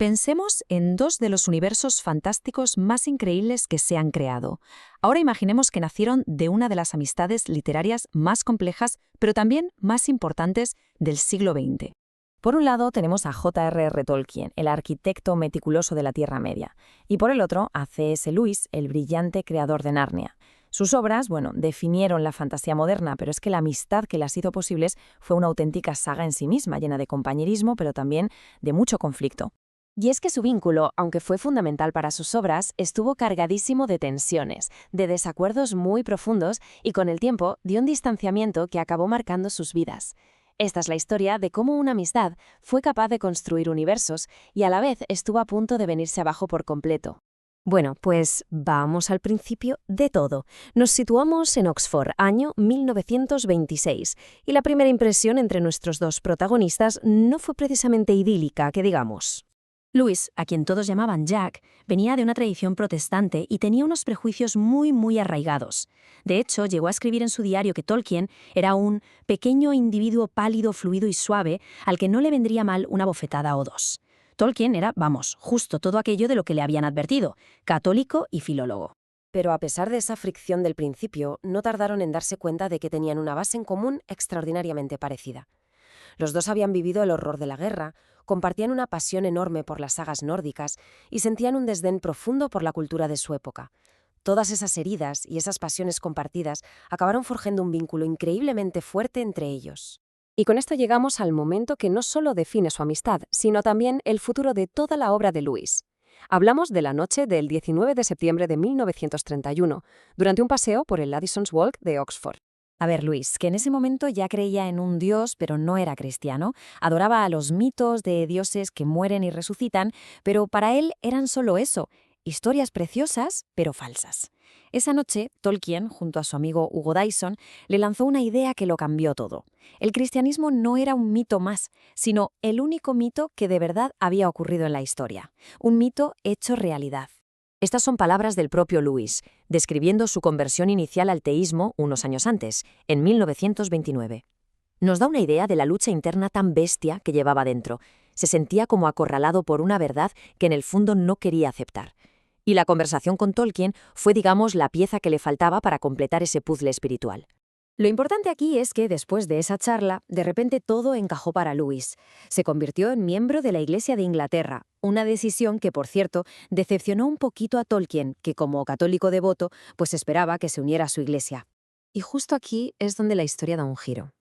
Pensemos en dos de los universos fantásticos más increíbles que se han creado. Ahora imaginemos que nacieron de una de las amistades literarias más complejas, pero también más importantes del siglo XX. Por un lado tenemos a J.R.R. Tolkien, el arquitecto meticuloso de la Tierra Media, y por el otro a C.S. Lewis, el brillante creador de Narnia. Sus obras, definieron la fantasía moderna, pero es que la amistad que las hizo posibles fue una auténtica saga en sí misma, llena de compañerismo, pero también de mucho conflicto. Y es que su vínculo, aunque fue fundamental para sus obras, estuvo cargadísimo de tensiones, de desacuerdos muy profundos y con el tiempo de un distanciamiento que acabó marcando sus vidas. Esta es la historia de cómo una amistad fue capaz de construir universos y a la vez estuvo a punto de venirse abajo por completo. Bueno, pues vamos al principio de todo. Nos situamos en Oxford, año 1926, y la primera impresión entre nuestros dos protagonistas no fue precisamente idílica, que digamos. Lewis, a quien todos llamaban Jack, venía de una tradición protestante y tenía unos prejuicios muy arraigados. De hecho, llegó a escribir en su diario que Tolkien era un pequeño individuo pálido, fluido y suave al que no le vendría mal una bofetada o dos. Tolkien era, justo todo aquello de lo que le habían advertido, católico y filólogo. Pero a pesar de esa fricción del principio, no tardaron en darse cuenta de que tenían una base en común extraordinariamente parecida. Los dos habían vivido el horror de la guerra, compartían una pasión enorme por las sagas nórdicas y sentían un desdén profundo por la cultura de su época. Todas esas heridas y esas pasiones compartidas acabaron forjando un vínculo increíblemente fuerte entre ellos. Y con esto llegamos al momento que no solo define su amistad, sino también el futuro de toda la obra de Lewis. Hablamos de la noche del 19 de septiembre de 1931, durante un paseo por el Addison's Walk de Oxford. A ver, Luis, que en ese momento ya creía en un dios, pero no era cristiano, adoraba a los mitos de dioses que mueren y resucitan, pero para él eran solo eso, historias preciosas, pero falsas. Esa noche, Tolkien, junto a su amigo Hugo Dyson, le lanzó una idea que lo cambió todo. El cristianismo no era un mito más, sino el único mito que de verdad había ocurrido en la historia. Un mito hecho realidad. Estas son palabras del propio Lewis, describiendo su conversión inicial al teísmo unos años antes, en 1929. Nos da una idea de la lucha interna tan bestia que llevaba dentro. Se sentía como acorralado por una verdad que en el fondo no quería aceptar. Y la conversación con Tolkien fue, la pieza que le faltaba para completar ese puzzle espiritual. Lo importante aquí es que, después de esa charla, de repente todo encajó para Lewis. Se convirtió en miembro de la Iglesia de Inglaterra, una decisión que, por cierto, decepcionó un poquito a Tolkien, que como católico devoto, pues esperaba que se uniera a su iglesia. Y justo aquí es donde la historia da un giro.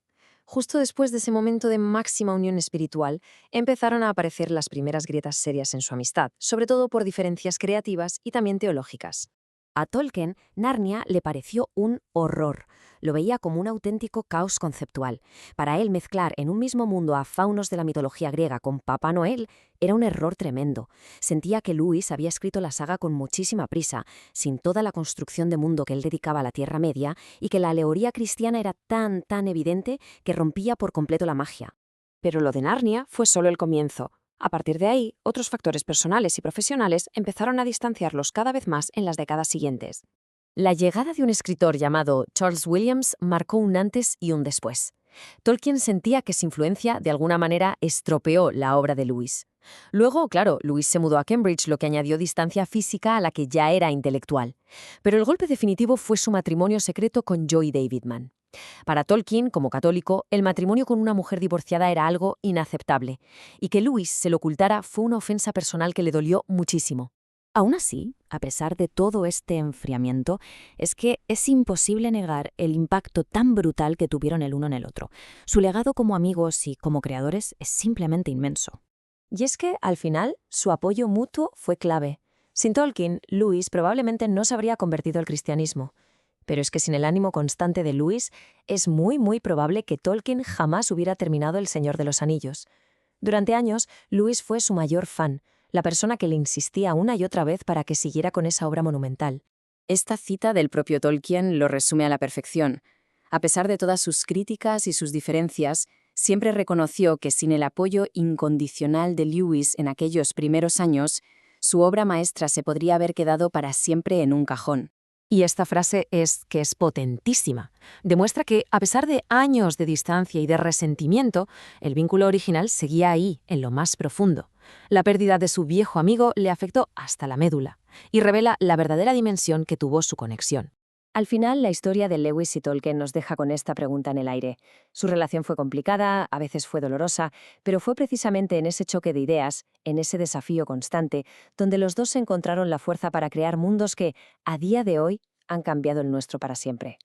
Justo después de ese momento de máxima unión espiritual, empezaron a aparecer las primeras grietas serias en su amistad, sobre todo por diferencias creativas y también teológicas. A Tolkien, Narnia le pareció un horror. Lo veía como un auténtico caos conceptual. Para él, mezclar en un mismo mundo a faunos de la mitología griega con Papá Noel era un error tremendo. Sentía que Lewis había escrito la saga con muchísima prisa, sin toda la construcción de mundo que él dedicaba a la Tierra Media, y que la alegoría cristiana era tan evidente que rompía por completo la magia. Pero lo de Narnia fue solo el comienzo. A partir de ahí, otros factores personales y profesionales empezaron a distanciarlos cada vez más en las décadas siguientes. La llegada de un escritor llamado Charles Williams marcó un antes y un después. Tolkien sentía que su influencia, de alguna manera, estropeó la obra de Lewis. Luego, claro, Lewis se mudó a Cambridge, lo que añadió distancia física a la que ya era intelectual. Pero el golpe definitivo fue su matrimonio secreto con Joy Davidman. Para Tolkien, como católico, el matrimonio con una mujer divorciada era algo inaceptable, y que Lewis se lo ocultara fue una ofensa personal que le dolió muchísimo. Aún así, a pesar de todo este enfriamiento, es que es imposible negar el impacto tan brutal que tuvieron el uno en el otro. Su legado como amigos y como creadores es simplemente inmenso. Y es que, al final, su apoyo mutuo fue clave. Sin Tolkien, Lewis probablemente no se habría convertido al cristianismo. Pero es que sin el ánimo constante de Lewis, es muy probable que Tolkien jamás hubiera terminado El Señor de los Anillos. Durante años, Lewis fue su mayor fan, la persona que le insistía una y otra vez para que siguiera con esa obra monumental. Esta cita del propio Tolkien lo resume a la perfección. A pesar de todas sus críticas y sus diferencias, siempre reconoció que sin el apoyo incondicional de Lewis en aquellos primeros años, su obra maestra se podría haber quedado para siempre en un cajón. Y esta frase es potentísima. Demuestra que, a pesar de años de distancia y de resentimiento, el vínculo original seguía ahí, en lo más profundo. La pérdida de su viejo amigo le afectó hasta la médula y revela la verdadera dimensión que tuvo su conexión. Al final, la historia de Lewis y Tolkien nos deja con esta pregunta en el aire. Su relación fue complicada, a veces fue dolorosa, pero fue precisamente en ese choque de ideas, en ese desafío constante, donde los dos encontraron la fuerza para crear mundos que, a día de hoy, han cambiado el nuestro para siempre.